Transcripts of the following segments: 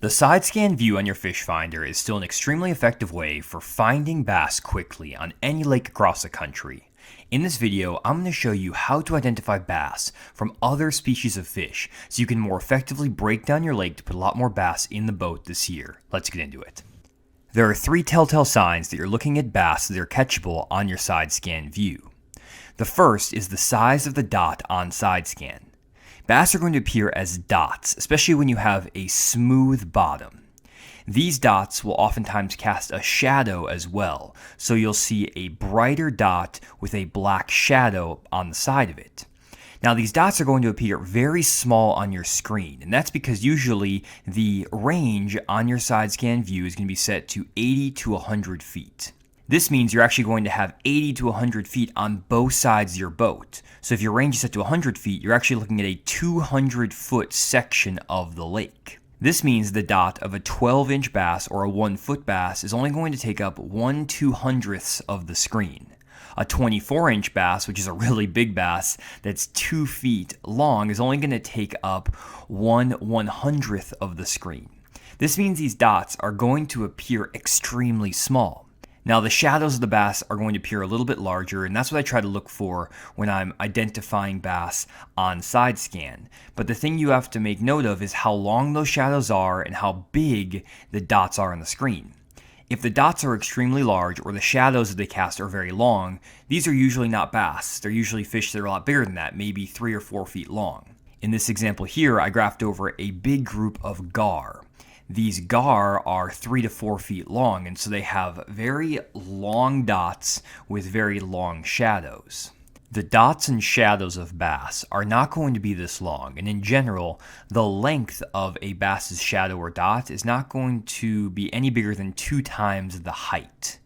The SideScan view on your fish finder is still an extremely effective way for finding bass quickly on any lake across the country. In this video, I'm going to show you how to identify bass from other species of fish so you can more effectively break down your lake to put a lot more bass in the boat this year. Let's get into it. There are three telltale signs that you're looking at bass that are catchable on your SideScan view. The first is the size of the dot on SideScan. Bass are going to appear as dots, especially when you have a smooth bottom. These dots will oftentimes cast a shadow as well, so you'll see a brighter dot with a black shadow on the side of it. Now these dots are going to appear very small on your screen, and that's because usually the range on your SideScan view is going to be set to 80 to 100 feet. This means you're actually going to have 80 to 100 feet on both sides of your boat. So if your range is set to 100 feet, you're actually looking at a 200-foot section of the lake. This means the dot of a 12-inch bass or a 1-foot bass is only going to take up 1/200th of the screen. A 24-inch bass, which is a really big bass that's 2 feet long, is only going to take up 1/100th of the screen. This means these dots are going to appear extremely small. Now the shadows of the bass are going to appear a little bit larger, and that's what I try to look for when I'm identifying bass on SideScan. But the thing you have to make note of is how long those shadows are and how big the dots are on the screen. If the dots are extremely large or the shadows that they cast are very long, these are usually not bass. They're usually fish that are a lot bigger than that, maybe 3 or 4 feet long. In this example here, I graphed over a big group of gar. These gar are 3 to 4 feet long, and so they have very long dots with very long shadows. The dots and shadows of bass are not going to be this long, and in general, the length of a bass's shadow or dot is not going to be any bigger than 2 times the height.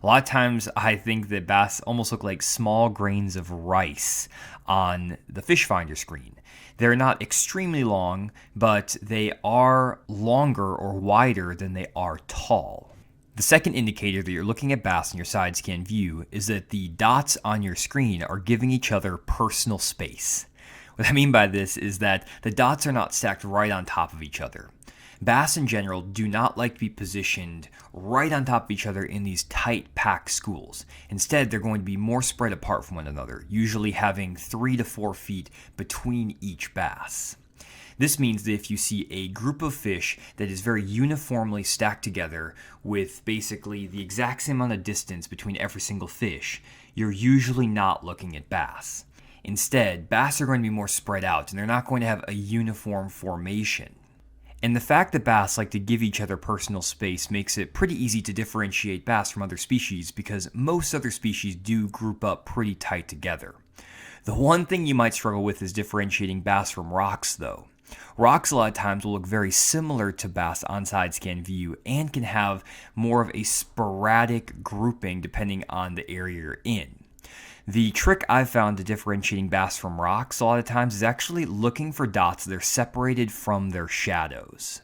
A lot of times I think that bass almost look like small grains of rice on the fish finder screen. They're not extremely long, but they are longer or wider than they are tall. The second indicator that you're looking at bass in your SideScan view is that the dots on your screen are giving each other personal space. What I mean by this is that the dots are not stacked right on top of each other. Bass in general do not like to be positioned right on top of each other in these tight packed schools. Instead, they're going to be more spread apart from one another, usually having 3 to 4 feet between each bass. This means that if you see a group of fish that is very uniformly stacked together with basically the exact same amount of distance between every single fish, you're usually not looking at bass. Instead, bass are going to be more spread out and they're not going to have a uniform formation. And the fact that bass like to give each other personal space makes it pretty easy to differentiate bass from other species because most other species do group up pretty tight together. The one thing you might struggle with is differentiating bass from rocks though. Rocks a lot of times will look very similar to bass on SideScan view and can have more of a sporadic grouping depending on the area you're in. The trick I've found to differentiating bass from rocks a lot of times is actually looking for dots that are separated from their shadows.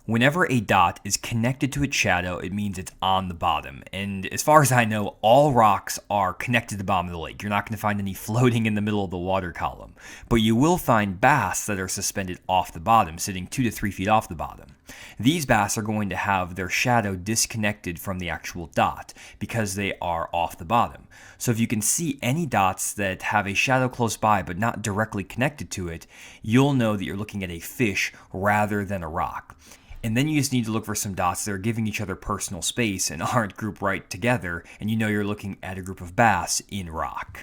Whenever a dot is connected to its shadow, it means it's on the bottom. And as far as I know, all rocks are connected to the bottom of the lake. You're not going to find any floating in the middle of the water column. But you will find bass that are suspended off the bottom, sitting 2 to 3 feet off the bottom. These bass are going to have their shadow disconnected from the actual dot because they are off the bottom. So if you can see any dots that have a shadow close by but not directly connected to it, you'll know that you're looking at a fish rather than a rock. And then you just need to look for some dots that are giving each other personal space and aren't grouped right together, and you know you're looking at a group of bass in rock.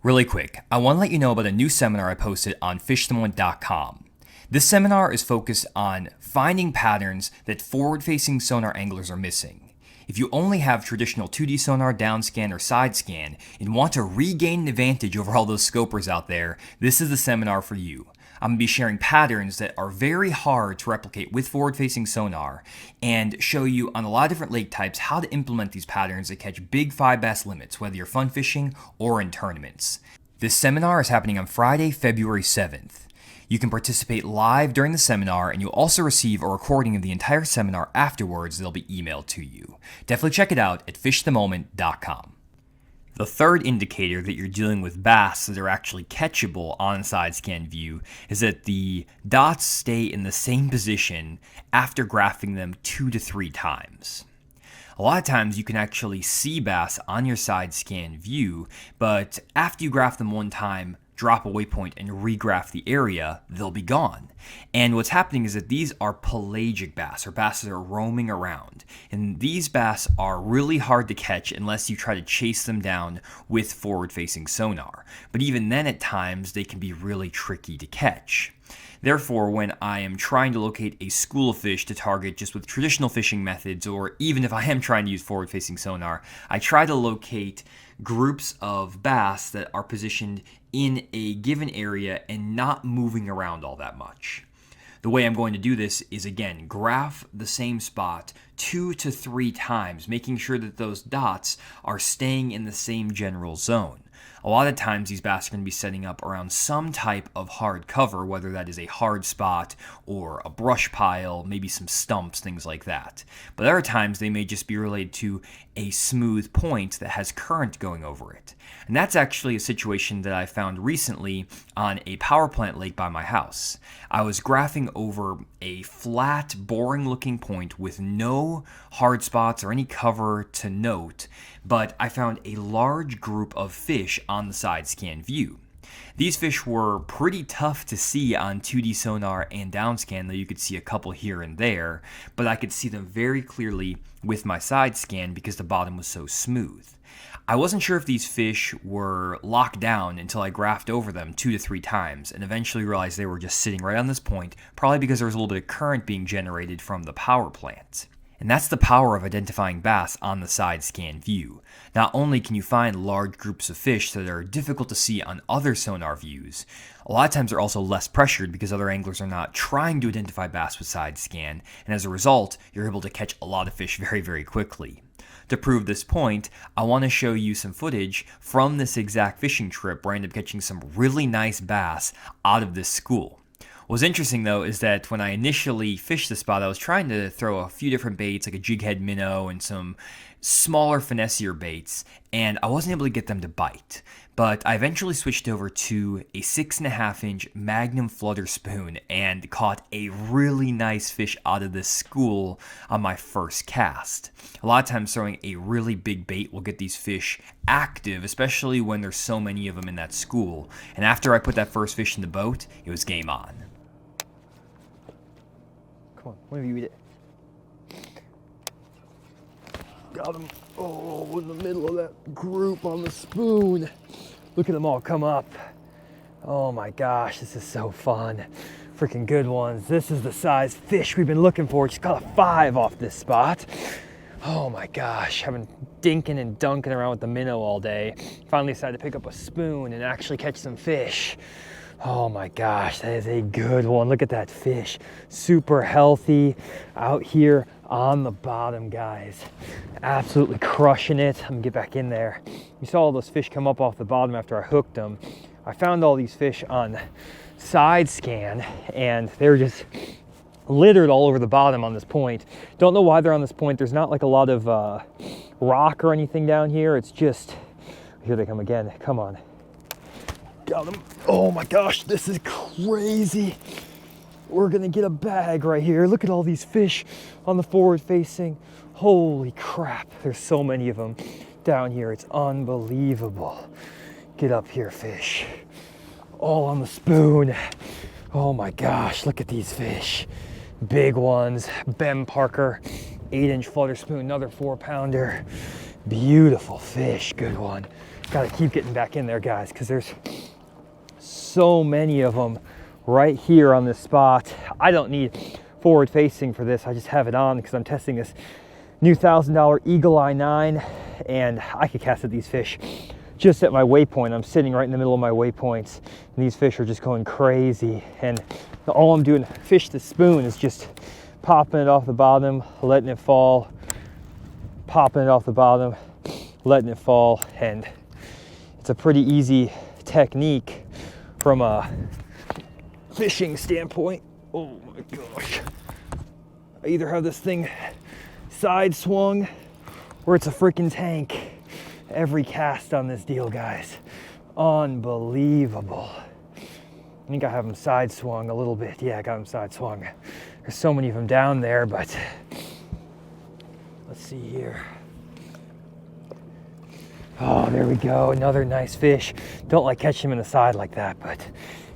Really quick, I want to let you know about a new seminar I posted on fishthemoment.com. This seminar is focused on finding patterns that forward-facing sonar anglers are missing. If you only have traditional 2D sonar, downscan, or SideScan, and want to regain an advantage over all those scopers out there, this is the seminar for you. I'm going to be sharing patterns that are very hard to replicate with forward-facing sonar and show you on a lot of different lake types how to implement these patterns that catch big 5 bass limits, whether you're fun fishing or in tournaments. This seminar is happening on Friday, February 7th. You can participate live during the seminar, and you'll also receive a recording of the entire seminar afterwards that'll be emailed to you. Definitely check it out at fishthemoment.com. The third indicator that you're dealing with bass that are actually catchable on SideScan view is that the dots stay in the same position after graphing them 2 to 3 times. A lot of times you can actually see bass on your SideScan view, but after you graph them one time, drop a waypoint and regraph the area, they'll be gone. And what's happening is that these are pelagic bass, or bass that are roaming around. And these bass are really hard to catch unless you try to chase them down with forward-facing sonar. But even then at times, they can be really tricky to catch. Therefore, when I am trying to locate a school of fish to target just with traditional fishing methods, or even if I am trying to use forward-facing sonar, I try to locate groups of bass that are positioned in a given area and not moving around all that much. The way I'm going to do this is, again, graph the same spot 2 to 3 times, making sure that those dots are staying in the same general zone. A lot of times these bass are going to be setting up around some type of hard cover, whether that is a hard spot or a brush pile, maybe some stumps, things like that. But other times they may just be related to a smooth point that has current going over it. And that's actually a situation that I found recently on a power plant lake by my house. I was graphing over a flat, boring looking point with no hard spots or any cover to note, but I found a large group of fish on the SideScan view. These fish were pretty tough to see on 2D sonar and downscan, though you could see a couple here and there, but I could see them very clearly with my SideScan because the bottom was so smooth. I wasn't sure if these fish were locked down until I graphed over them 2 to 3 times and eventually realized they were just sitting right on this point, probably because there was a little bit of current being generated from the power plant. And that's the power of identifying bass on the SideScan view. Not only can you find large groups of fish that are difficult to see on other sonar views, a lot of times they're also less pressured because other anglers are not trying to identify bass with SideScan, and as a result, you're able to catch a lot of fish very, very quickly. To prove this point, I want to show you some footage from this exact fishing trip where I ended up catching some really nice bass out of this school. What's interesting though is that when I initially fished the spot, I was trying to throw a few different baits like a jig head minnow and some smaller finessier baits, and I wasn't able to get them to bite. But I eventually switched over to a 6.5-inch Magnum Flutter spoon and caught a really nice fish out of this school on my first cast. A lot of times throwing a really big bait will get these fish active, especially when there's so many of them in that school. And after I put that first fish in the boat, it was game on. Come on, whenever you eat it. Got him. Oh, in the middle of that group on the spoon. Look at them all come up. Oh my gosh, this is so fun. Freaking good ones. This is the size fish we've been looking for. Just caught a 5 off this spot. Oh my gosh, I've been dinking and dunking around with the minnow all day. Finally decided to pick up a spoon and actually catch some fish. Oh my gosh, that is a good one. Look at that fish. Super healthy out here on the bottom, guys. Absolutely crushing it. I'm gonna get back in there. You saw all those fish come up off the bottom after I hooked them. I found all these fish on SideScan and they're just littered all over the bottom on this point. Don't know why they're on this point. There's not like a lot of rock or anything down here. It's just, here they come again. Come on. Got them. Oh my gosh, this is crazy. We're gonna get a bag right here. Look at all these fish on the forward facing. Holy crap, there's so many of them down here. It's unbelievable. Get up here, fish. All on the spoon. Oh my gosh, look at these fish. Big ones. Ben Parker, 8-inch flutter spoon, another 4-pounder. Beautiful fish, good one. Gotta keep getting back in there, guys, because there's so many of them right here on this spot. I don't need forward facing for this. I just have it on because I'm testing this new $1,000 Eagle Eye 9 and I could cast at these fish just at my waypoint. I'm sitting right in the middle of my waypoints and these fish are just going crazy. And all I'm doing, fish the spoon, is just popping it off the bottom, letting it fall, popping it off the bottom, letting it fall. And it's a pretty easy technique from a fishing standpoint. Oh my gosh. I either have this thing side swung or it's a freaking tank. Every cast on this deal, guys. Unbelievable. I think I have them side swung a little bit. Yeah, I got them side swung. There's so many of them down there, but let's see here. Oh, there we go. Another nice fish. Don't like catching them in the side like that, but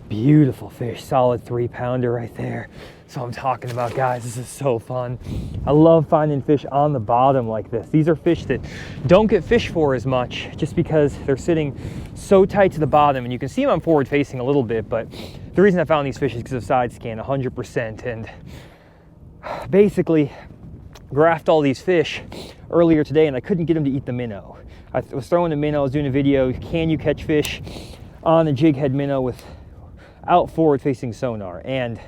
beautiful fish. Solid 3-pounder right there. So I'm talking about, guys. This is so fun. I love finding fish on the bottom like this. These are fish that don't get fished for as much just because they're sitting so tight to the bottom, and you can see them on forward facing a little bit, but the reason I found these fish is because of SideScan 100%. And basically graphed all these fish earlier today, and I couldn't get them to eat the minnow. I was throwing the minnow. I was doing a video, can you catch fish on a jig head minnow without forward facing sonar? And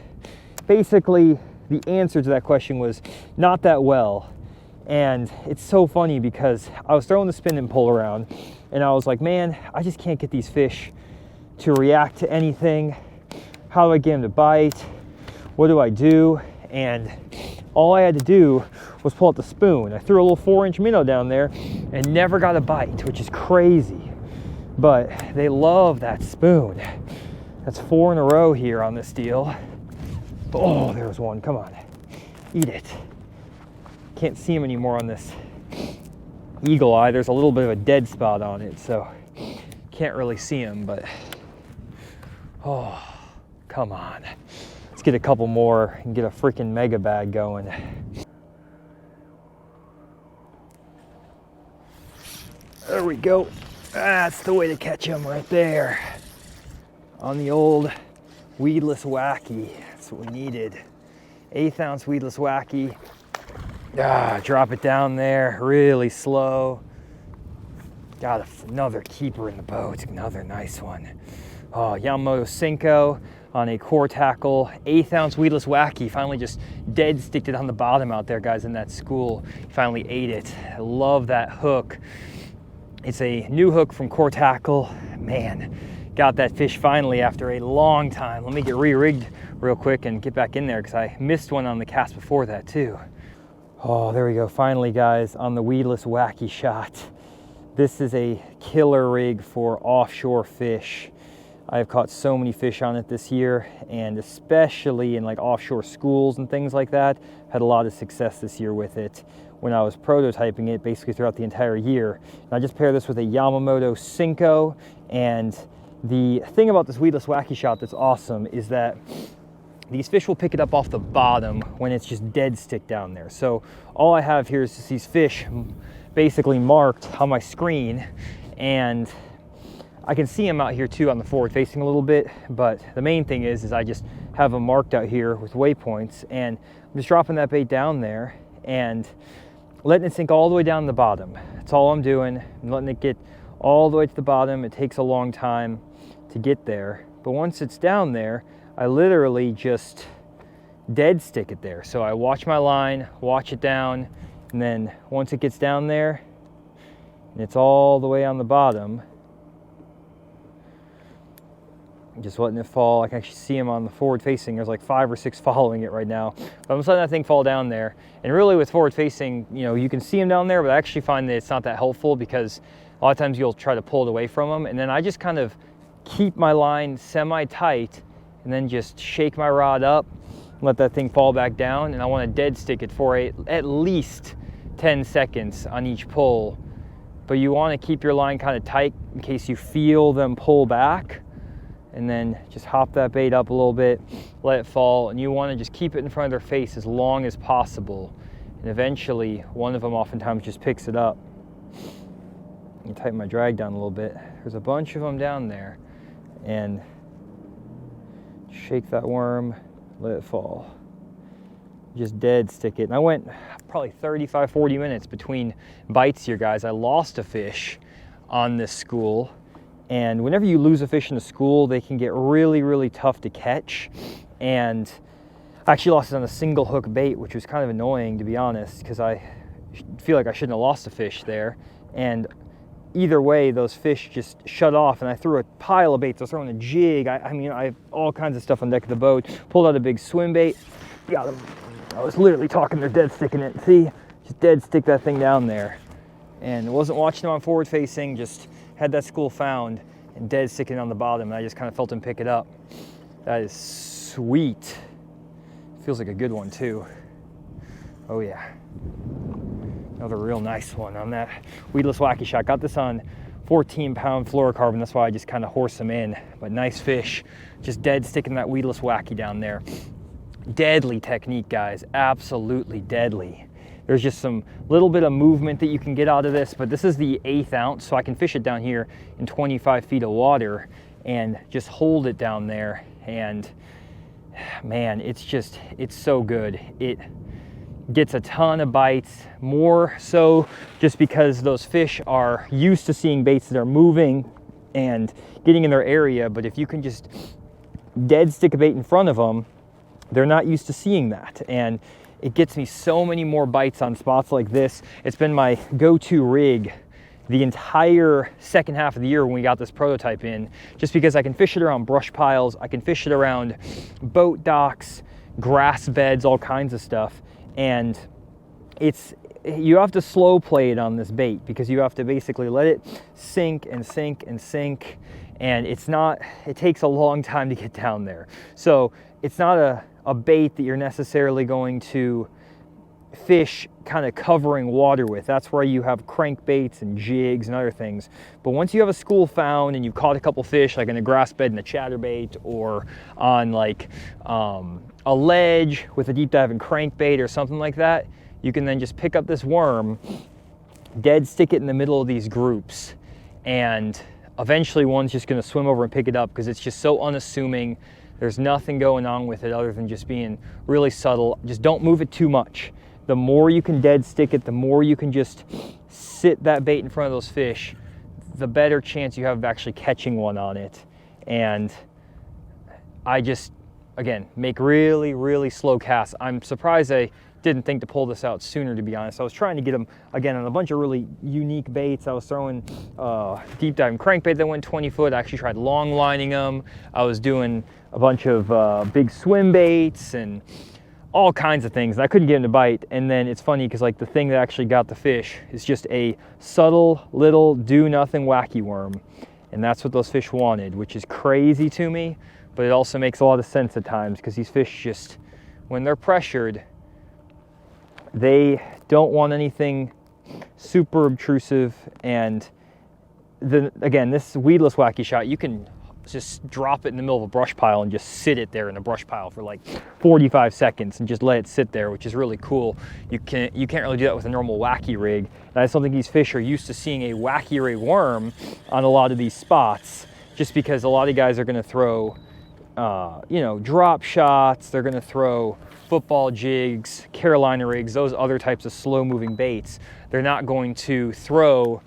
basically the answer to that question was not that well. And it's so funny because I was throwing the spin and pull around, and I was like, man, I just can't get these fish to react to anything. How do I get them to bite? What do I do? And all I had to do was pull out the spoon. I threw a little 4-inch minnow down there and never got a bite, which is crazy. But they love that spoon. That's 4 in a row here on this deal. Oh, there's one. Come on. Eat it. Can't see him anymore on this eagle eye. There's a little bit of a dead spot on it, so can't really see him, but oh, come on. Let's get a couple more and get a freaking mega bag going. There we go. That's the way to catch them right there. On the old weedless Wacky. That's what we needed. 1/8 ounce weedless Wacky. Drop it down there really slow. Got another keeper in the boat. Another nice one. Oh, Yamamoto Cinco on a core tackle, 1/8 ounce weedless Wacky. Finally just dead sticked it on the bottom out there, guys, in that school. Finally ate it. I love that hook. It's a new hook from Core Tackle. Man, got that fish finally after a long time. Let me get re-rigged real quick and get back in there because I missed one on the cast before that too. Oh, there we go. Finally, guys, on the weedless Wacky shot. This is a killer rig for offshore fish. I've caught so many fish on it this year, and especially in like offshore schools and things like that. Had a lot of success this year with it when I was prototyping it basically throughout the entire year. And I just paired this with a Yamamoto Cinco, and the thing about this weedless Wacky shot that's awesome is that these fish will pick it up off the bottom when it's just dead stick down there. So all I have here is just these fish basically marked on my screen, and I can see them out here too on the forward facing a little bit, but the main thing is I just have them marked out here with waypoints, and I'm just dropping that bait down there and letting it sink all the way down to the bottom. That's all I'm doing. I'm letting it get all the way to the bottom. It takes a long time to get there, but once it's down there, I literally just dead stick it there. So I watch my line, watch it down, and then once it gets down there and it's all the way on the bottom, just letting it fall. I can actually see them on the forward facing. There's like 5 or 6 following it right now. But I'm just letting that thing fall down there. And really with forward facing, you know, you can see them down there, but I actually find that it's not that helpful because a lot of times you'll try to pull it away from them. And then I just kind of keep my line semi-tight and then just shake my rod up and let that thing fall back down. And I want to dead stick it for at least 10 seconds on each pull. But you want to keep your line kind of tight in case you feel them pull back. And then just hop that bait up a little bit, let it fall, and you want to just keep it in front of their face as long as possible. And eventually, one of them oftentimes just picks it up. You tighten my drag down a little bit. There's a bunch of them down there, and shake that worm, let it fall. Just dead stick it. And I went probably 35, 40 minutes between bites here, guys. I lost a fish on this school. And whenever you lose a fish in a school, they can get really, really tough to catch. And I actually lost it on a single hook bait, which was kind of annoying, to be honest, because I feel like I shouldn't have lost a fish there. And either way, those fish just shut off, and I threw a pile of baits. I was throwing a jig. I mean, I have all kinds of stuff on deck of the boat. Pulled out a big swim bait. Got them. I was literally talking, they're dead sticking it. See? Just dead stick that thing down there. and wasn't watching him on forward facing, just had that school found and dead sticking on the bottom, and I just kind of felt him pick it up. That is sweet. Feels like a good one too. Oh yeah. Another real nice one on that weedless wacky shot. Got this on 14-pound fluorocarbon, that's why I just kind of horse them in. But nice fish, just dead sticking that weedless wacky down there. Deadly technique, guys, absolutely deadly. There's just some little bit of movement that you can get out of this, but this is the 1/8 ounce, so I can fish it down here in 25 feet of water and just hold it down there. And man, it's so good. It gets a ton of bites, more so just because those fish are used to seeing baits that are moving and getting in their area. But if you can just dead stick a bait in front of them, they're not used to seeing that. And it gets me so many more bites on spots like this. It's been my go-to rig the entire second half of the year when we got this prototype in, just because I can fish it around brush piles, I can fish it around boat docks, grass beds, all kinds of stuff. And you have to slow play it on this bait, because you have to basically let it sink and sink and sink, and it takes a long time to get down there. So it's not a bait that you're necessarily going to fish kind of covering water with. That's where you have crankbaits and jigs and other things. But once you have a school found and you've caught a couple fish, like in a grass bed and a chatterbait, or on like a ledge with a deep diving crankbait or something like that, you can then just pick up this worm, dead stick it in the middle of these groups, and eventually one's just going to swim over and pick it up, because it's just so unassuming. There's nothing going on with it other than just being really subtle. Just don't move it too much. The more you can dead stick it, the more you can just sit that bait in front of those fish, the better chance you have of actually catching one on it. And I just, again, make really, really slow casts. I'm surprised I didn't think to pull this out sooner, to be honest. I was trying to get them, again, on a bunch of really unique baits. I was throwing deep diving crankbait that went 20 foot. I actually tried long lining them. I was doing a bunch of big swim baits and all kinds of things. And I couldn't get him to bite. And then it's funny because like the thing that actually got the fish is just a subtle little do nothing wacky worm. And that's what those fish wanted, which is crazy to me, but it also makes a lot of sense at times, because these fish just, when they're pressured, they don't want anything super obtrusive. And again, this weedless wacky shot, you can just drop it in the middle of a brush pile and just sit it there in a brush pile for like 45 seconds and just let it sit there, which is really cool. You can't really do that with a normal wacky rig. And I just don't think these fish are used to seeing a wacky rig worm on a lot of these spots, just because a lot of guys are going to throw drop shots, they're going to throw football jigs, Carolina rigs, those other types of slow moving baits. They're not going to throw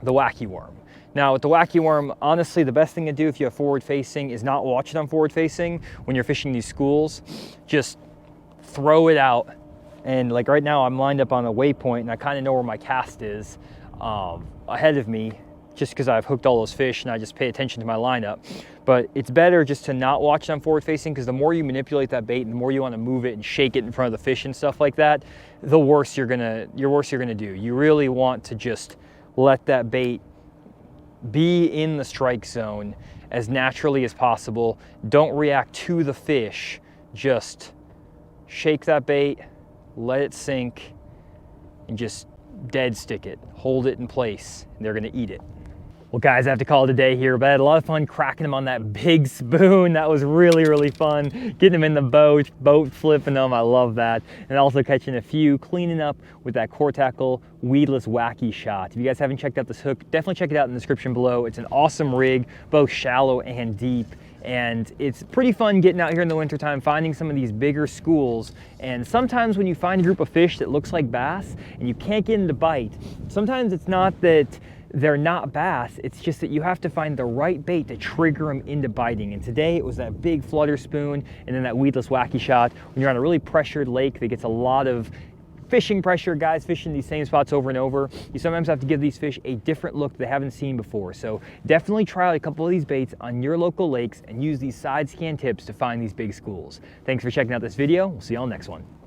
the wacky worm. Now with the wacky worm, honestly, the best thing to do if you have forward facing is not watch it on forward facing when you're fishing these schools. Just throw it out. And like right now I'm lined up on a waypoint and I kind of know where my cast is ahead of me, just because I've hooked all those fish and I just pay attention to my lineup. But it's better just to not watch it on forward facing, because the more you manipulate that bait and the more you want to move it and shake it in front of the fish and stuff like that, the worse you're gonna do. You really want to just let that bait be in the strike zone as naturally as possible. Don't react to the fish. Just shake that bait, let it sink, and just dead stick it. Hold it in place, and they're gonna eat it. Well guys, I have to call it a day here, but I had a lot of fun cracking them on that big spoon. That was really, really fun. Getting them in the boat flipping them, I love that. And also catching a few, cleaning up with that core tackle weedless wacky shot. If you guys haven't checked out this hook, definitely check it out in the description below. It's an awesome rig, both shallow and deep. And it's pretty fun getting out here in the wintertime, finding some of these bigger schools. And sometimes when you find a group of fish that looks like bass and you can't get them to bite, sometimes it's not that they're not bass, it's just that you have to find the right bait to trigger them into biting. And today it was that big Flutter spoon and then that weedless wacky shot. When you're on a really pressured lake that gets a lot of fishing pressure, guys fishing these same spots over and over, you sometimes have to give these fish a different look they haven't seen before. So definitely try out a couple of these baits on your local lakes and use these side scan tips to find these big schools. Thanks for checking out this video. We'll see you on the next one.